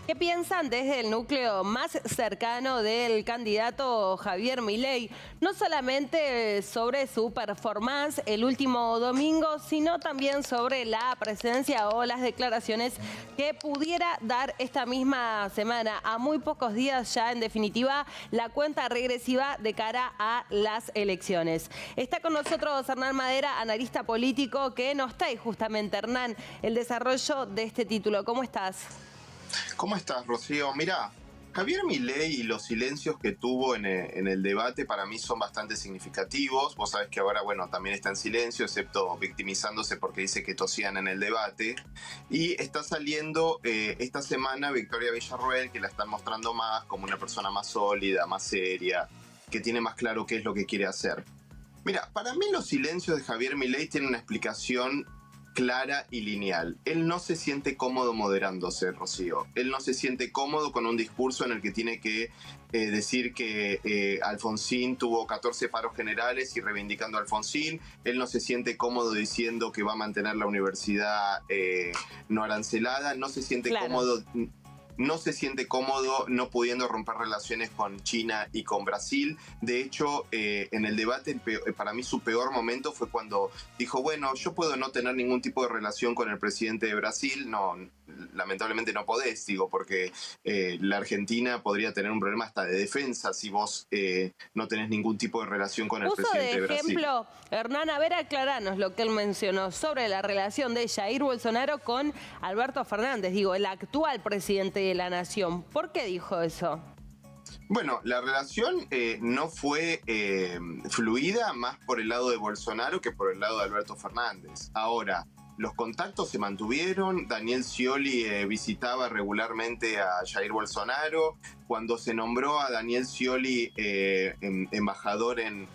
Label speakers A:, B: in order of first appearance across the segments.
A: ¿Qué piensan desde el núcleo más cercano del candidato Javier Milei? No solamente sobre su performance el último domingo, sino también sobre la presencia o las declaraciones que pudiera dar esta misma semana. A muy pocos días ya, en definitiva, la cuenta regresiva de cara a las elecciones. Está con nosotros Hernán Madera, analista político, que nos trae justamente, Hernán, el desarrollo de este título. ¿Cómo estás?
B: ¿Cómo estás, Rocío? Mirá, Javier Milei y los silencios que tuvo en el debate para mí son bastante significativos. Vos sabés que ahora, bueno, también está en silencio, excepto victimizándose porque dice que tosían en el debate. Y está saliendo esta semana Victoria Villarruel, que la están mostrando más como una persona más sólida, más seria, que tiene más claro qué es lo que quiere hacer. Mira, para mí los silencios de Javier Milei tienen una explicación clara y lineal. Él no se siente cómodo moderándose, Rocío. Él no se siente cómodo con un discurso en el que tiene que decir que Alfonsín tuvo 14 paros generales y reivindicando a Alfonsín. Él no se siente cómodo diciendo que va a mantener la universidad no arancelada. No se siente cómodo. No se siente cómodo no pudiendo romper relaciones con China y con Brasil. De hecho, en el debate, para mí su peor momento fue cuando dijo, bueno, yo puedo no tener ningún tipo de relación con el presidente de Brasil. No, lamentablemente no podés, digo, porque la Argentina podría tener un problema hasta de defensa si vos no tenés ningún tipo de relación con el presidente de Brasil.
A: Ejemplo, Hernán, a ver, aclaranos lo que él mencionó sobre la relación de Jair Bolsonaro con Alberto Fernández, digo, el actual presidente de la nación. ¿Por qué dijo eso?
B: Bueno, la relación no fue fluida más por el lado de Bolsonaro que por el lado de Alberto Fernández. Ahora, los contactos se mantuvieron. Daniel Scioli visitaba regularmente a Jair Bolsonaro. Cuando se nombró a Daniel Scioli embajador en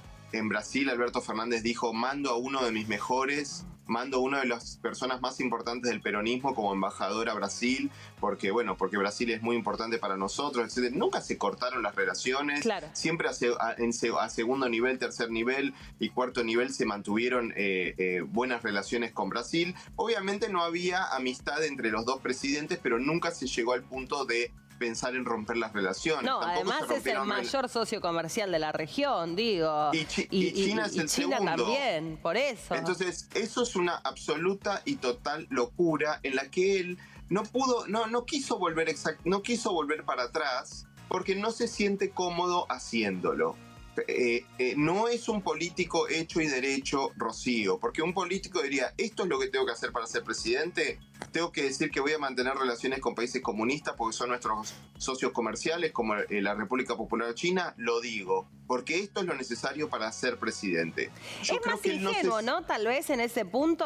B: Brasil, Alberto Fernández dijo, mando a uno de mis mejores, mando a una de las personas más importantes del peronismo como embajador a Brasil, porque Brasil es muy importante para nosotros, etc. Nunca se cortaron las relaciones, claro. Siempre a segundo nivel, tercer nivel y cuarto nivel se mantuvieron buenas relaciones con Brasil. Obviamente no había amistad entre los dos presidentes, pero nunca se llegó al punto de pensar en romper las relaciones.
A: No, tampoco además es el mayor socio comercial de la región, digo.
B: Y China es el
A: China
B: segundo.
A: También, por eso.
B: Entonces, eso es una absoluta y total locura en la que él no quiso volver para atrás porque no se siente cómodo haciéndolo. No es un político hecho y derecho, Rocío, porque un político diría, esto es lo que tengo que hacer para ser presidente, tengo que decir que voy a mantener relaciones con países comunistas porque son nuestros socios comerciales como la República Popular China, lo digo, porque esto es lo necesario para ser presidente.
A: Yo es creo más que ingenuo, ¿no? Tal vez en ese punto,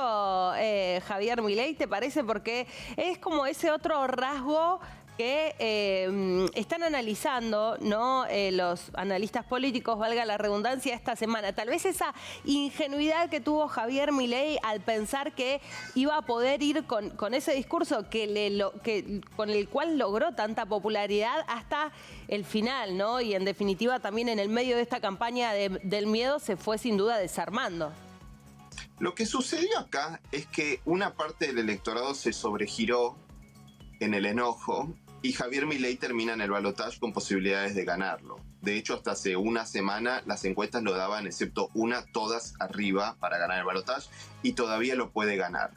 A: Javier Milei, ¿te parece? Porque es como ese otro rasgo que están analizando, ¿no? Los analistas políticos, valga la redundancia, esta semana. Tal vez esa ingenuidad que tuvo Javier Milei al pensar que iba a poder ir con ese discurso con el cual logró tanta popularidad hasta el final, ¿no? Y en definitiva también en el medio de esta campaña del miedo se fue sin duda desarmando.
B: Lo que sucedió acá es que una parte del electorado se sobregiró en el enojo y Javier Milei termina en el balotaje con posibilidades de ganarlo. De hecho, hasta hace una semana las encuestas lo daban, excepto una, todas arriba para ganar el balotaje y todavía lo puede ganar.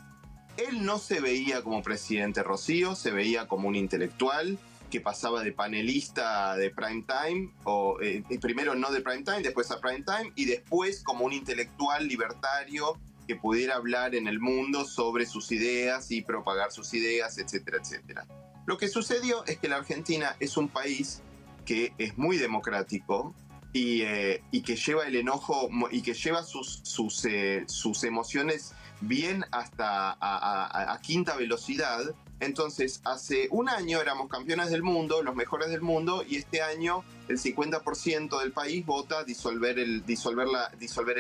B: Él no se veía como presidente, Rocío, se veía como un intelectual que pasaba de panelista de prime time, o primero no de prime time, después a prime time, y después como un intelectual libertario que pudiera hablar en el mundo sobre sus ideas y propagar sus ideas, etcétera, etcétera. Lo que sucedió es que la Argentina es un país que es muy democrático y que lleva el enojo y que lleva sus emociones bien hasta a quinta velocidad. Entonces, hace un año éramos campeones del mundo, los mejores del mundo, y este año el 50% del país vota disolver el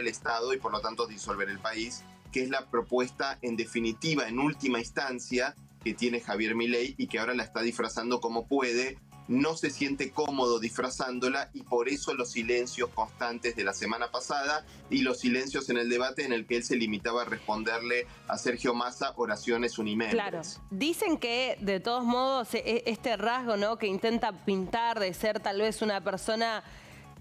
B: Estado y por lo tanto disolver el país, que es la propuesta en definitiva, en última instancia, que tiene Javier Milei y que ahora la está disfrazando como puede no se siente cómodo disfrazándola y por eso los silencios constantes de la semana pasada y los silencios en el debate en el que él se limitaba a responderle a Sergio Massa oraciones unimembres.
A: Claro. Dicen que, de todos modos, este rasgo, ¿no?, que intenta pintar de ser tal vez una persona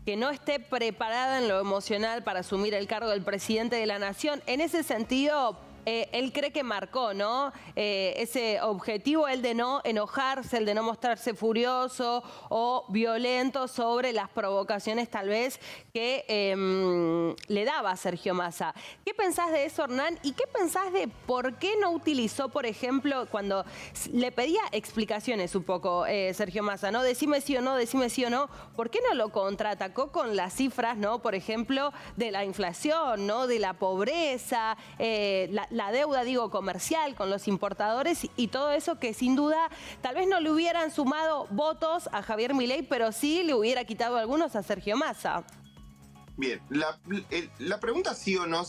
A: que no esté preparada en lo emocional para asumir el cargo del presidente de la nación, en ese sentido, él cree que marcó, ¿no?, ese objetivo, el de no enojarse, el de no mostrarse furioso o violento sobre las provocaciones tal vez que le daba Sergio Massa. ¿Qué pensás de eso, Hernán? ¿Y qué pensás de por qué no utilizó, por ejemplo, cuando le pedía explicaciones un poco Sergio Massa, ¿no? Decime sí o no, decime sí o no. ¿Por qué no lo contraatacó con las cifras, ¿no?, por ejemplo, de la inflación, ¿no?, de la pobreza, la deuda, digo, comercial con los importadores y todo eso que sin duda tal vez no le hubieran sumado votos a Javier Milei, pero sí le hubiera quitado algunos a Sergio Massa?
B: Bien, la pregunta sí o no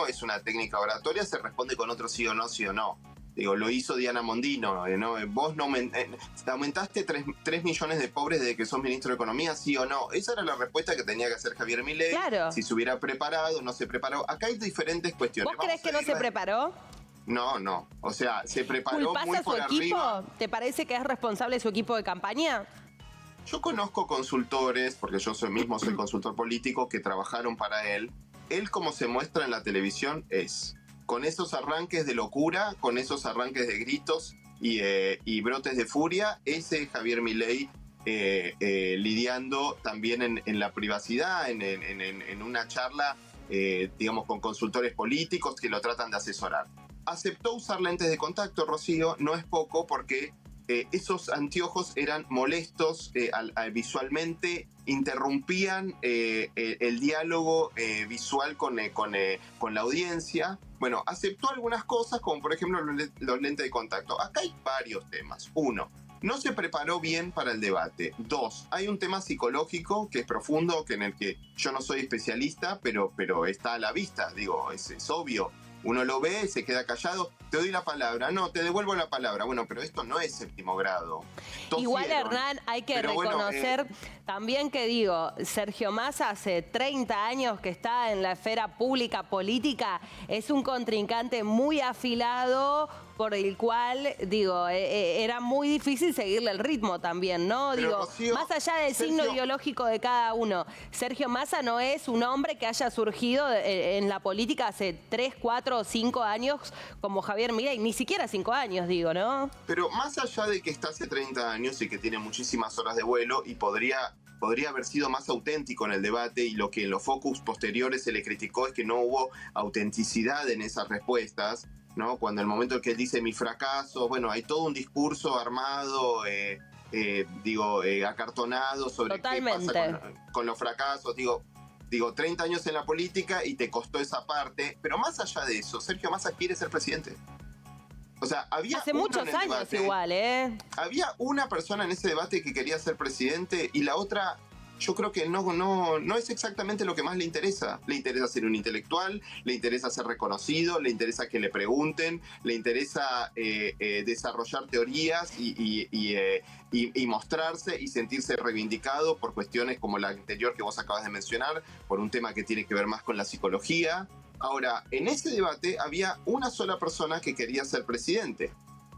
B: es una técnica oratoria, se responde con otro sí o no. Digo, lo hizo Diana Mondino, ¿no? Vos no aumentaste 3 millones de pobres desde que sos ministro de Economía, ¿sí o no? Esa era la respuesta que tenía que hacer Javier Milei.
A: Claro.
B: Si se hubiera preparado, no se preparó. Acá hay diferentes cuestiones.
A: ¿Vos crees que no se preparó?
B: No. O sea, se preparó
A: ¿Culpás
B: muy
A: a su
B: por
A: equipo?
B: arriba.
A: ¿Te parece que es responsable su equipo de campaña?
B: Yo conozco consultores, porque yo soy consultor político, que trabajaron para él. Él, como se muestra en la televisión, es con esos arranques de locura, con esos arranques de gritos y brotes de furia, ese Javier Milei lidiando también en la privacidad, en una charla, digamos, con consultores políticos que lo tratan de asesorar. Aceptó usar lentes de contacto, Rocío, no es poco porque esos anteojos eran molestos visualmente, interrumpían el diálogo visual con la audiencia. Bueno, aceptó algunas cosas, como por ejemplo los lentes de contacto. Acá hay varios temas. 1, no se preparó bien para el debate. 2, hay un tema psicológico que es profundo, en el que yo no soy especialista, pero está a la vista, digo, es obvio. Uno lo ve, se queda callado, te doy la palabra, no, te devuelvo la palabra. Bueno, pero esto no es séptimo grado.
A: Igual, Hernán, hay que reconocer también que, digo, Sergio Massa hace 30 años que está en la esfera pública política, es un contrincante muy afilado, por el cual, digo, era muy difícil seguirle el ritmo también, ¿no?
B: Pero,
A: digo,
B: Rocío,
A: más allá del signo ideológico de cada uno, Sergio Massa no es un hombre que haya surgido en la política hace 3, 4 o 5 años como Javier Milei, ni siquiera 5 años, digo, ¿no?
B: Pero más allá de que está hace 30 años y que tiene muchísimas horas de vuelo y podría haber sido más auténtico en el debate, y lo que en los focus posteriores se le criticó es que no hubo autenticidad en esas respuestas, ¿no? Cuando el momento en que él dice mi fracaso, bueno, hay todo un discurso armado, acartonado sobre
A: Totalmente.
B: qué pasa con los fracasos, digo, 30 años en la política y te costó esa parte, pero más allá de eso, Sergio Massa quiere ser presidente. O sea, había
A: hace muchos años debate, igual,
B: había una persona en ese debate que quería ser presidente y la otra, yo creo que no es exactamente lo que más le interesa. Le interesa ser un intelectual, le interesa ser reconocido, le interesa que le pregunten, le interesa desarrollar teorías y mostrarse y sentirse reivindicado por cuestiones como la anterior que vos acabas de mencionar, por un tema que tiene que ver más con la psicología. Ahora, en ese debate había una sola persona que quería ser presidente.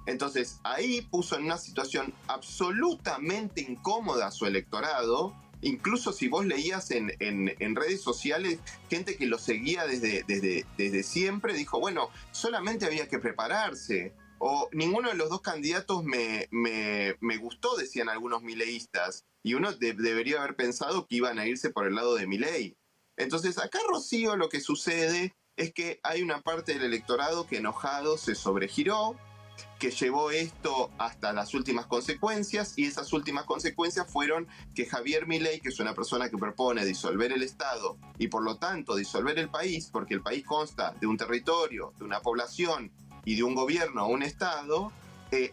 B: Entonces, ahí puso en una situación absolutamente incómoda a su electorado. Incluso si vos leías en redes sociales, gente que lo seguía desde siempre, dijo, bueno, solamente había que prepararse. O ninguno de los dos candidatos me gustó, decían algunos mileístas. Y uno debería haber pensado que iban a irse por el lado de Milei. Entonces, acá, Rocío, lo que sucede es que hay una parte del electorado que enojado se sobregiró, que llevó esto hasta las últimas consecuencias, y esas últimas consecuencias fueron que Javier Milei, que es una persona que propone disolver el Estado y por lo tanto disolver el país, porque el país consta de un territorio, de una población y de un gobierno, un Estado,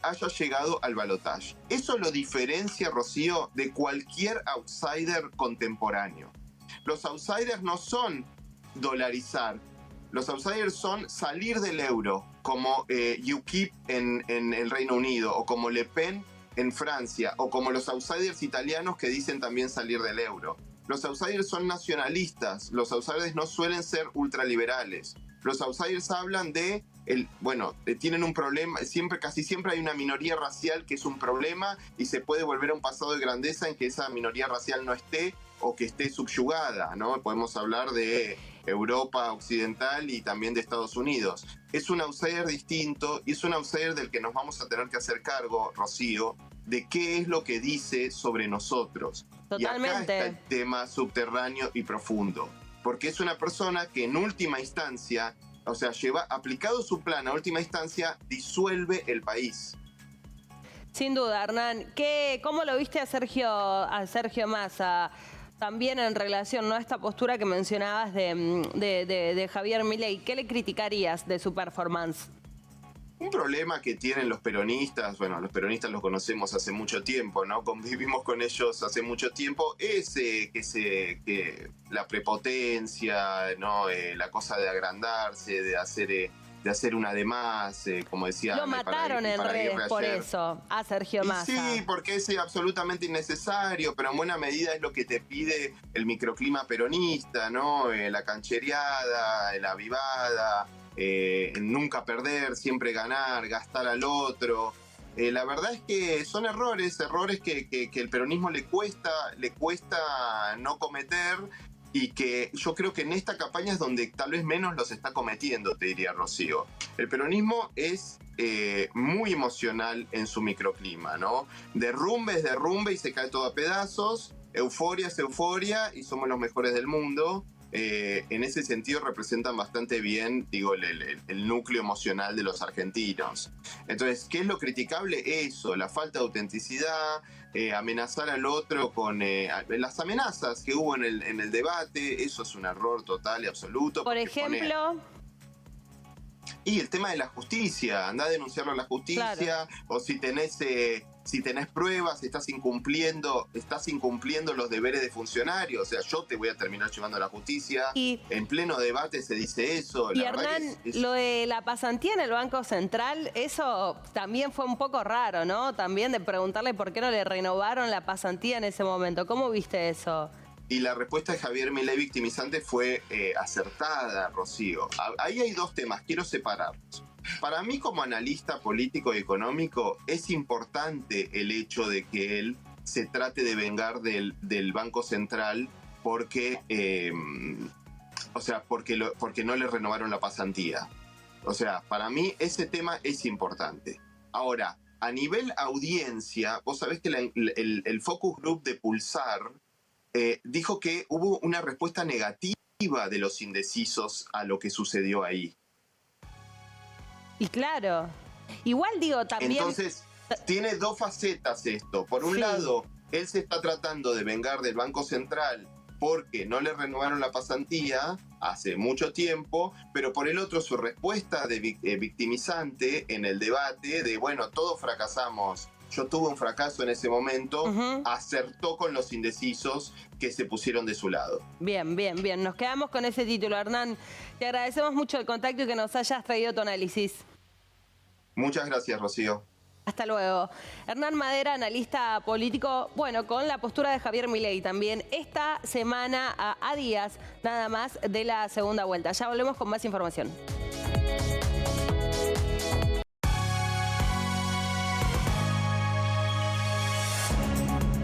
B: haya llegado al balotaje. Eso lo diferencia, Rocío, de cualquier outsider contemporáneo. Los outsiders no son dolarizar, los outsiders son salir del euro, como UKIP en el Reino Unido, o como Le Pen en Francia, o como los outsiders italianos que dicen también salir del euro. Los outsiders son nacionalistas, los outsiders no suelen ser ultraliberales. Los outsiders hablan de, tienen un problema, casi siempre hay una minoría racial que es un problema y se puede volver a un pasado de grandeza en que esa minoría racial no esté o que esté subyugada, ¿no? Podemos hablar de Europa occidental y también de Estados Unidos. Es un outsider distinto y es un outsider del que nos vamos a tener que hacer cargo, Rocío, de qué es lo que dice sobre nosotros.
A: Totalmente.
B: Y acá está el tema subterráneo y profundo, porque es una persona que en última instancia, o sea, aplicado su plan a última instancia, disuelve el país.
A: Sin duda, Hernán. ¿Cómo lo viste a Sergio Massa? También en relación, ¿no?, a esta postura que mencionabas de Javier Milei. ¿Qué le criticarías de su performance?
B: Un problema que tienen los peronistas, los peronistas los conocemos hace mucho tiempo, ¿no? Convivimos con ellos hace mucho tiempo, es que la prepotencia, ¿no? La cosa de agrandarse, de hacer una de más, como decía.
A: Lo mataron en redes por eso, a Sergio Massa.
B: Sí, porque es absolutamente innecesario, pero en buena medida es lo que te pide el microclima peronista, ¿no? La canchereada, la avivada, nunca perder, siempre ganar, gastar al otro. La verdad es que son errores que el peronismo le cuesta no cometer, y que yo creo que en esta campaña es donde tal vez menos los está cometiendo, te diría, Rocío. El peronismo es muy emocional en su microclima, ¿no? Derrumbe es derrumbe y se cae todo a pedazos, euforia es euforia y somos los mejores del mundo. En ese sentido representan bastante bien, digo, el núcleo emocional de los argentinos. Entonces, ¿qué es lo criticable? Eso, la falta de autenticidad, amenazar al otro con las amenazas que hubo en el debate. Eso es un error total y absoluto.
A: Por ejemplo...
B: Y el tema de la justicia, andá a denunciarlo a la justicia, claro. O si tenés pruebas, estás incumpliendo los deberes de funcionario, o sea, yo te voy a terminar llevando a la justicia. Y en pleno debate se dice eso.
A: Y Hernán, lo de la pasantía en el Banco Central, eso también fue un poco raro, ¿no? También de preguntarle por qué no le renovaron la pasantía en ese momento. ¿Cómo viste eso?
B: Y la respuesta de Javier Milei victimizante fue acertada, Rocío. Ahí hay dos temas, quiero separarlos. Para mí, como analista político y económico, es importante el hecho de que él se trate de vengar del Banco Central porque no le renovaron la pasantía. O sea, para mí ese tema es importante. Ahora, a nivel audiencia, vos sabés que el focus group de Pulsar dijo que hubo una respuesta negativa de los indecisos a lo que sucedió ahí.
A: Y claro, igual digo también...
B: Entonces, tiene dos facetas esto. Por un lado, él se está tratando de vengar del Banco Central porque no le renovaron la pasantía hace mucho tiempo, pero por el otro su respuesta de victimizante en el debate de, todos fracasamos. Yo tuve un fracaso en ese momento, acertó con los indecisos que se pusieron de su lado.
A: Bien. Nos quedamos con ese título, Hernán. Te agradecemos mucho el contacto y que nos hayas traído tu análisis.
B: Muchas gracias, Rocío.
A: Hasta luego. Hernán Madera, analista político, con la postura de Javier Milei también esta semana a días nada más de la segunda vuelta. Ya volvemos con más información.